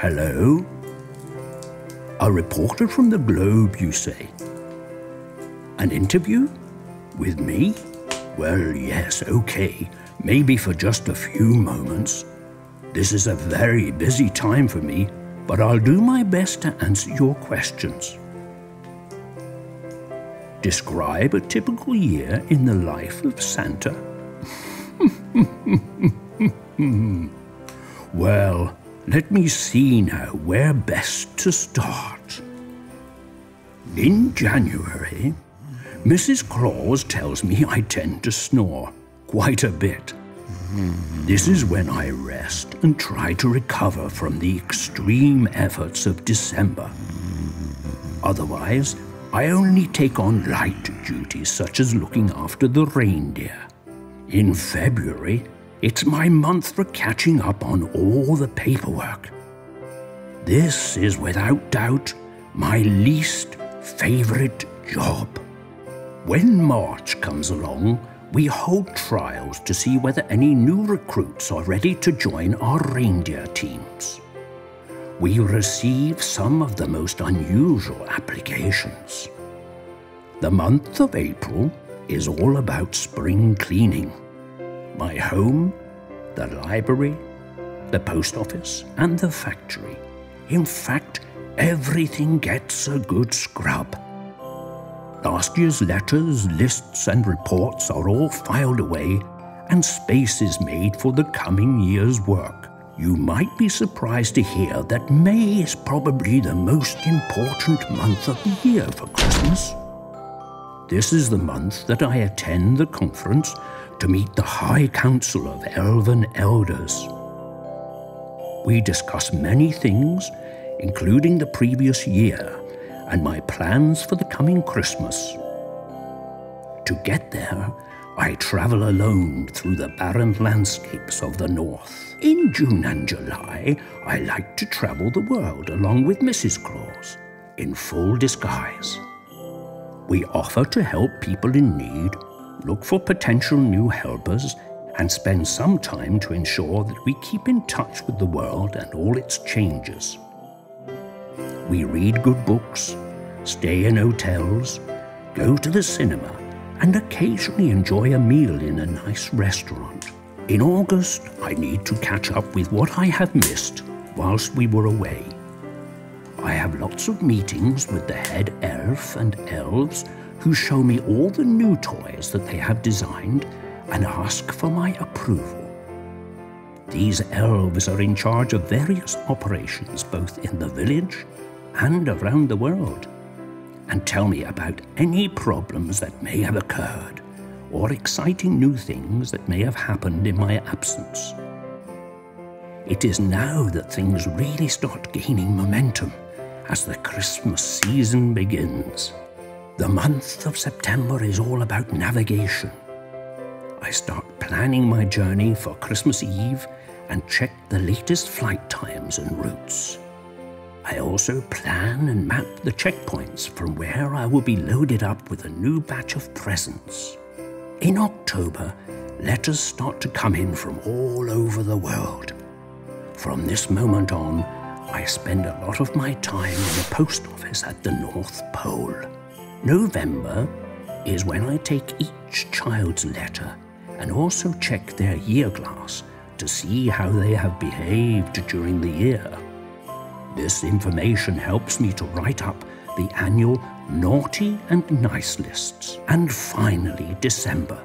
Hello? A reporter from the Globe, you say? An interview? With me? Well, yes, okay. Maybe for just a few moments. This is a very busy time for me, but I'll do my best to answer your questions. Describe a typical year in the life of Santa. Well, let me see now where best to start. In January, Mrs. Claus tells me I tend to snore quite a bit. This is when I rest and try to recover from the extreme efforts of December. Otherwise, I only take on light duties such as looking after the reindeer. In February, it's my month for catching up on all the paperwork. This is without doubt my least favorite job. When March comes along, we hold trials to see whether any new recruits are ready to join our reindeer teams. We receive some of the most unusual applications. The month of April is all about spring cleaning. My home, the library, the post office, and the factory. In fact, everything gets a good scrub. Last year's letters, lists, and reports are all filed away, and space is made for the coming year's work. You might be surprised to hear that May is probably the most important month of the year for Christmas. This is the month that I attend the conference to meet the High Council of Elven Elders. We discuss many things, including the previous year and my plans for the coming Christmas. To get there, I travel alone through the barren landscapes of the north. In June and July, I like to travel the world along with Mrs. Claus, in full disguise. We offer to help people in need, look for potential new helpers, and spend some time to ensure that we keep in touch with the world and all its changes. We read good books, stay in hotels, go to the cinema, and occasionally enjoy a meal in a nice restaurant. In August, I need to catch up with what I have missed whilst we were away. I have lots of meetings with the head elf and elves who show me all the new toys that they have designed and ask for my approval. These elves are in charge of various operations both in the village and around the world, and tell me about any problems that may have occurred or exciting new things that may have happened in my absence. It is now that things really start gaining momentum as the Christmas season begins. The month of September is all about navigation. I start planning my journey for Christmas Eve and check the latest flight times and routes. I also plan and map the checkpoints from where I will be loaded up with a new batch of presents. In October, letters start to come in from all over the world. From this moment on, I spend a lot of my time in the post office at the North Pole. November is when I take each child's letter and also check their year glass to see how they have behaved during the year. This information helps me to write up the annual naughty and nice lists. And finally, December,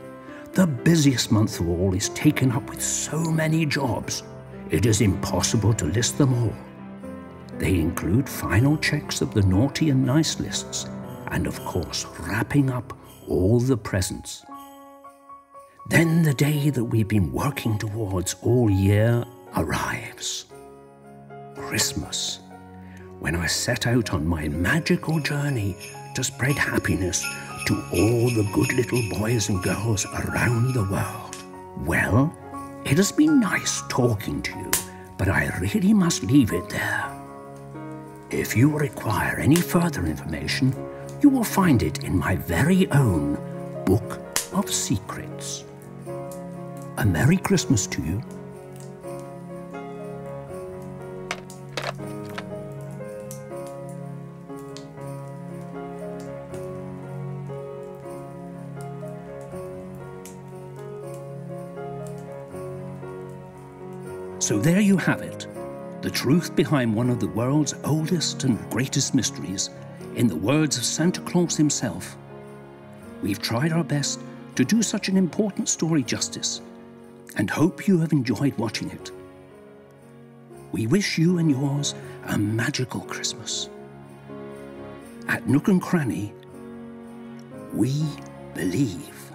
the busiest month of all, is taken up with so many jobs. It is impossible to list them all. They include final checks of the naughty and nice lists, and of course, wrapping up all the presents. Then the day that we've been working towards all year arrives. Christmas, when I set out on my magical journey to spread happiness to all the good little boys and girls around the world. Well, it has been nice talking to you, but I really must leave it there. If you require any further information, you will find it in my very own Book of Secrets. A Merry Christmas to you. So there you have it, the truth behind one of the world's oldest and greatest mysteries, in the words of Santa Claus himself. We've tried our best to do such an important story justice, and hope you have enjoyed watching it. We wish you and yours a magical Christmas. At Nook Cranny, we believe.